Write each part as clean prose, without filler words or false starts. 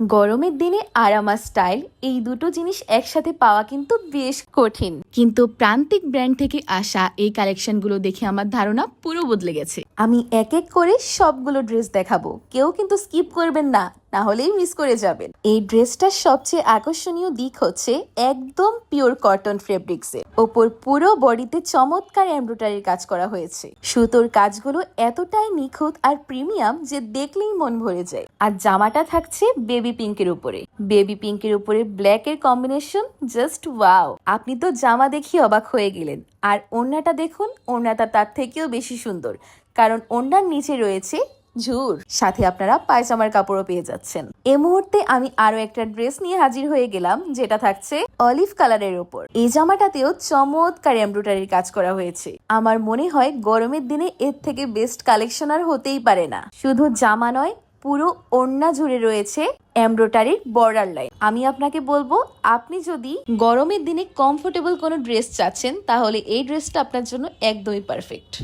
গরমের দিনে আরাম আর স্টাইল এই দুটো জিনিস একসাথে পাওয়া কিন্তু বেশ কঠিন, কিন্তু প্রান্তিক ব্র্যান্ড থেকে আসা এই কালেকশনগুলো দেখে আমার ধারণা পুরো বদলে গেছে। আমি এক এক করে সবগুলো ড্রেস দেখাবো, কেউ কিন্তু স্কিপ করবেন না, না হলেই মিস করে যাবেন। এই ড্রেসটার সবচেয়ে আকর্ষণীয় দিক হচ্ছে একদম পিওর কটন ফেব্রিক্সের ওপর পুরো বডিতে চমৎকার এমব্রয়ডারির কাজ করা হয়েছে। সুতোর কাজগুলো এতটাই নিখুঁত আর প্রিমিয়াম যে দেখলেই মন ভরে যায়। আর জামাটা থাকছে বেবি পিঙ্কের উপরে। বেবি পিঙ্কের উপরে ব্ল্যাক এর কম্বিনেশন জাস্ট ওয়াও। আপনি তো জামা দেখিয়ে অবাক হয়ে গেলেন। আর ওড়নাটা দেখুন, ওড়নাটা তার থেকেও বেশি সুন্দর, কারণ ওড়নার নিচে রয়েছে ঝুর, সাথে আপনারা পায়জামার কাপড়ও পেয়ে যাচ্ছেন। এই মুহূর্তে আমি আরো একটা ড্রেস নিয়ে হাজির হয়ে গেলাম, যেটা থাকছে অলিভ কালারের ওপর। এই জামাটাতেও চমৎকার এমব্রয়ডারির কাজ করা হয়েছে। আমার মনে হয় গরমের দিনে এর থেকে বেস্ট কালেকশন আর হতেই পারে না। শুধু জামা নয়, পুরো ওড়না জুড়ে রয়েছে এমব্রয়ডারির বর্ডার লাইন। আমি আপনাকে বলবো, আপনি যদি গরমের দিনে কমফোর্টেবল কোনো ড্রেস চাচ্ছেন, তাহলে এই ড্রেসটা আপনার জন্য একদমই পারফেক্ট।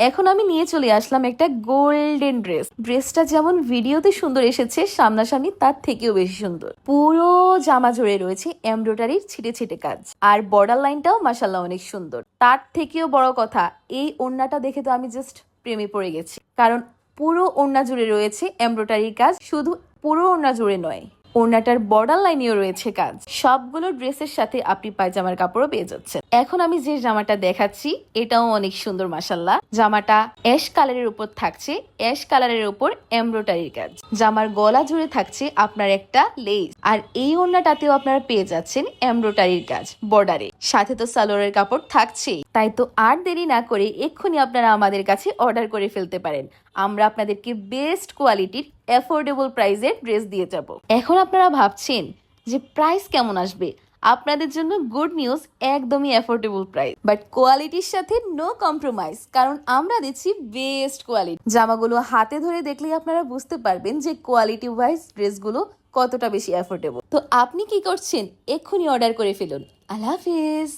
এখন আমি নিয়ে চলে আসলাম একটা গোল্ডেন ড্রেস। ড্রেসটা যেমন ভিডিওতে সুন্দর এসেছে, সামনাসামনি তার থেকেও বেশি সুন্দর। পুরো জামা জুড়ে রয়েছে এমব্রয়ডারির ছিটে ছিটে কাজ, আর বর্ডার লাইনটাও মাশাআল্লাহ অনেক সুন্দর। তার থেকেও বড় কথা, এই ওড়নাটা দেখে তো আমি জাস্ট প্রেমে পড়ে গেছি, কারণ পুরো ওড়না জুড়ে রয়েছে এমব্রয়ডারির কাজ। শুধু পুরো ওড়না জুড়ে নয়, ওড়নাটার বর্ডার লাইনেও রয়েছে কাজ। সবগুলো ড্রেসের সাথে আপনি পায়জামার কাপড়ও পেয়ে যাচ্ছেন। এখন আমি যে জামাটা দেখাচ্ছি এটাও অনেক সুন্দর মাশাআল্লাহ। জামাটা অ্যাশ কালারের উপর থাকছে, অ্যাশ কালারের উপর এমব্রয়ডারির কাজ। জামার গলা জুড়ে থাকছে আপনার একটা লেস, আর এই ওড়নাটাতেও আপনারা পেয়ে যাচ্ছেন এমব্রয়ডারির কাজ বর্ডারে। সাথে তো সালোয়ারের কাপড় থাকছেই। তাই তো আর দেরি না করে এক্ষুনি আপনারা আমাদের কাছে অর্ডার করে ফেলতে পারেন। আমরা আপনাদেরকে বেস্ট কোয়ালিটির অ্যাফোর্ডেবল প্রাইসের ড্রেস দিয়ে যাব। এখন আপনারা ভাবছেন যে প্রাইস কেমন আসবে, আপনাদের জন্য গুড নিউজ, একদমই অ্যাফোর্ডেবল প্রাইস, বাট কোয়ালিটির সাথে নো কম্প্রোমাইজ, কারণ আমরা দিচ্ছি বেস্ট কোয়ালিটি। জামাগুলো হাতে ধরে দেখলেই আপনারা বুঝতে পারবেন যে কোয়ালিটি ওয়াইজ ড্রেসগুলো কতটা বেশি অ্যাফোর্ডেবল। তো আপনি কি করছেন, এক্ষুনি অর্ডার করে ফেলুন। আল্লাহ হাফেজ।